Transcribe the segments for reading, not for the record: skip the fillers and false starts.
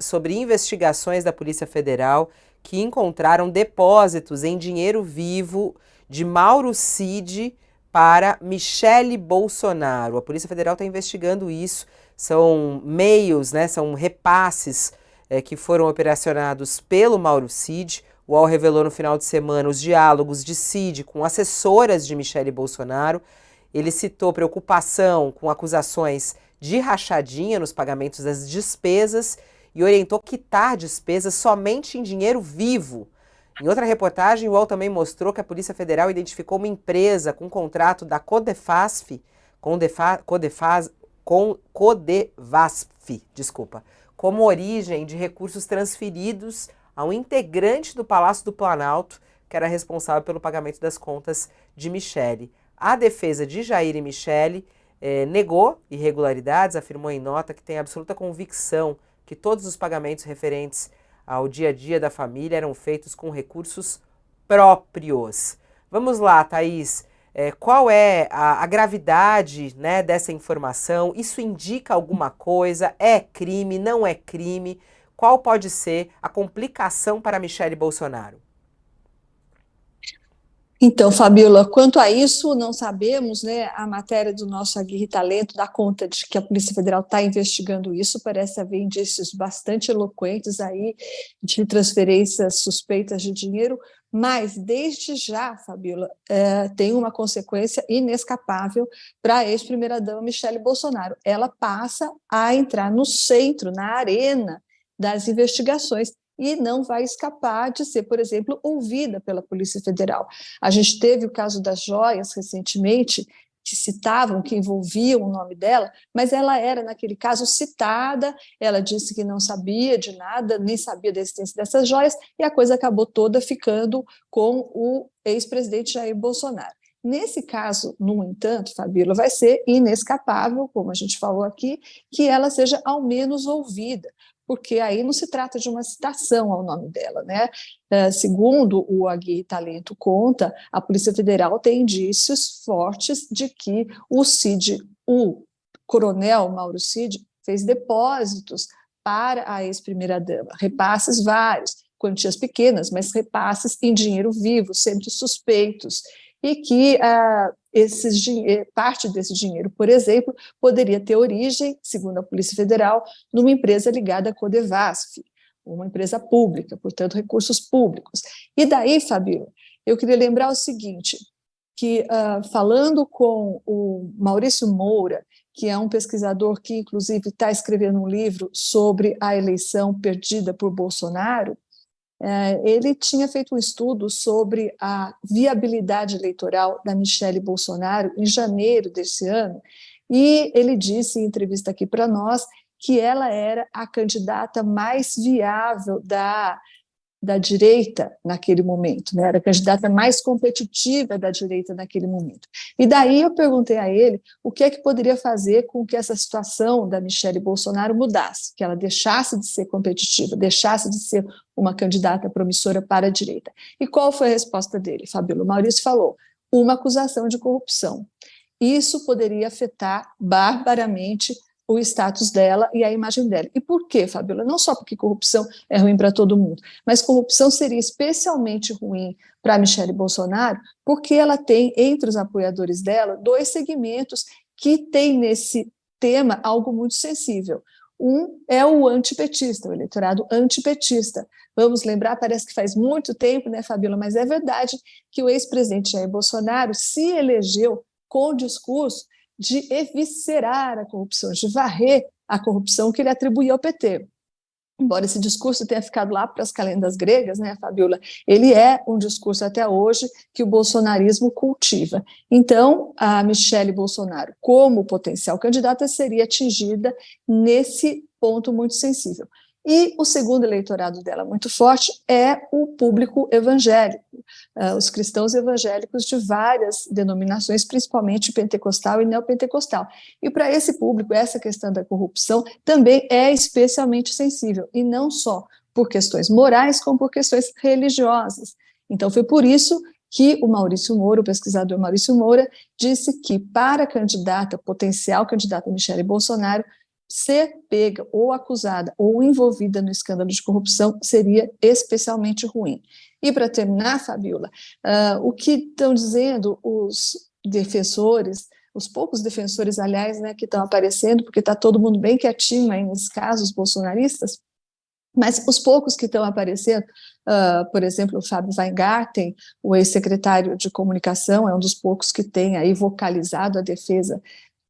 sobre investigações da Polícia Federal que encontraram depósitos em dinheiro vivo de Mauro Cid para Michele Bolsonaro. A Polícia Federal está investigando isso. São meios, né, são repasses que foram operacionados pelo Mauro Cid. O UOL revelou no final de semana os diálogos de Cid com assessoras de Michele Bolsonaro. Ele citou preocupação com acusações de rachadinha nos pagamentos das despesas e orientou quitar despesas somente em dinheiro vivo. Em outra reportagem, o UOL também mostrou que a Polícia Federal identificou uma empresa com contrato da Codevasf, como origem de recursos transferidos a um integrante do Palácio do Planalto, que era responsável pelo pagamento das contas de Michele. A defesa de Jair e Michele negou irregularidades, afirmou em nota que tem absoluta convicção que todos os pagamentos referentes ao dia a dia da família eram feitos com recursos próprios. Vamos lá, Thaís. Qual é a gravidade, né, dessa informação? Isso indica alguma coisa? É crime? Não é crime? Qual pode ser a complicação para Michele Bolsonaro? Então, Fabíola, quanto a isso, não sabemos, né? A matéria do nosso Aguirre Talento dá conta de que a Polícia Federal está investigando isso, parece haver indícios bastante eloquentes aí de transferências suspeitas de dinheiro, mas desde já, Fabíola, tem uma consequência inescapável para a ex-primeira-dama Michele Bolsonaro. Ela passa a entrar no centro, na arena das investigações, e não vai escapar de ser, por exemplo, ouvida pela Polícia Federal. A gente teve o caso das joias recentemente, que citavam, que envolviam o nome dela, mas ela era, naquele caso, citada, ela disse que não sabia de nada, nem sabia da existência dessas joias, e a coisa acabou toda ficando com o ex-presidente Jair Bolsonaro. Nesse caso, no entanto, Fabíola, vai ser inescapável, como a gente falou aqui, que ela seja ao menos ouvida, porque aí não se trata de uma citação ao nome dela, né? Segundo o Aguirre Talento conta, a Polícia Federal tem indícios fortes de que o coronel Mauro Cid, fez depósitos para a ex-primeira-dama, repasses vários, quantias pequenas, mas repasses em dinheiro vivo, sempre suspeitos, e que parte desse dinheiro, por exemplo, poderia ter origem, segundo a Polícia Federal, numa empresa ligada à Codevasf, uma empresa pública, portanto, recursos públicos. E daí, Fabíola, eu queria lembrar o seguinte, que falando com o Maurício Moura, que é um pesquisador que, inclusive, está escrevendo um livro sobre a eleição perdida por Bolsonaro, ele tinha feito um estudo sobre a viabilidade eleitoral da Michele Bolsonaro em janeiro desse ano, e ele disse em entrevista aqui para nós que ela era a candidata mais viável da direita naquele momento, né? Era a candidata mais competitiva da direita naquele momento. E daí eu perguntei a ele o que é que poderia fazer com que essa situação da Michele Bolsonaro mudasse, que ela deixasse de ser competitiva, deixasse de ser uma candidata promissora para a direita. E qual foi a resposta dele, Fabíola? O Maurício falou, uma acusação de corrupção. Isso poderia afetar barbaramente o status dela e a imagem dela. E por quê, Fabíola? Não só porque corrupção é ruim para todo mundo, mas corrupção seria especialmente ruim para Michele Bolsonaro, porque ela tem, entre os apoiadores dela, dois segmentos que têm nesse tema algo muito sensível. Um é o antipetista, o eleitorado antipetista. Vamos lembrar, parece que faz muito tempo, né, Fabíola, mas é verdade que o ex-presidente Jair Bolsonaro se elegeu com o discurso de eviscerar a corrupção, de varrer a corrupção que ele atribuía ao PT. Embora esse discurso tenha ficado lá para as calendas gregas, né, Fabíola, ele é um discurso até hoje que o bolsonarismo cultiva. Então, a Michele Bolsonaro, como potencial candidata, seria atingida nesse ponto muito sensível. E o segundo eleitorado dela muito forte é o público evangélico, os cristãos evangélicos de várias denominações, principalmente pentecostal e neopentecostal. E para esse público, essa questão da corrupção também é especialmente sensível, e não só por questões morais, como por questões religiosas. Então, foi por isso que o Maurício Moura, o pesquisador Maurício Moura, disse que para a candidata, potencial candidata Michele Bolsonaro, ser pega ou acusada ou envolvida no escândalo de corrupção seria especialmente ruim. E para terminar, Fabiola, o que estão dizendo os defensores, os poucos defensores, aliás, né, que estão aparecendo, porque está todo mundo bem quietinho aí nesse caso, os bolsonaristas, mas os poucos que estão aparecendo, por exemplo, o Fábio Weingarten, o ex-secretário de comunicação, é um dos poucos que tem aí vocalizado a defesa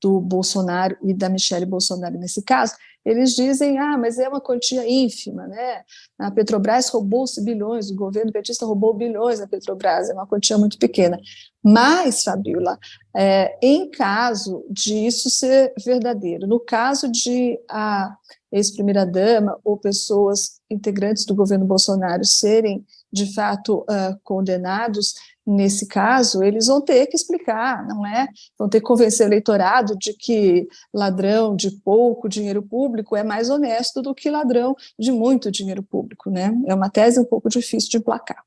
do Bolsonaro e da Michele Bolsonaro nesse caso, eles dizem, mas é uma quantia ínfima, né? A Petrobras roubou-se bilhões, o governo petista roubou bilhões da Petrobras, é uma quantia muito pequena. Mas, Fabiola, em caso de isso ser verdadeiro, no caso de a ex-primeira-dama ou pessoas integrantes do governo Bolsonaro serem, de fato, condenados, nesse caso, eles vão ter que explicar, não é? Vão ter que convencer o eleitorado de que ladrão de pouco dinheiro público é mais honesto do que ladrão de muito dinheiro público, né? É uma tese um pouco difícil de emplacar.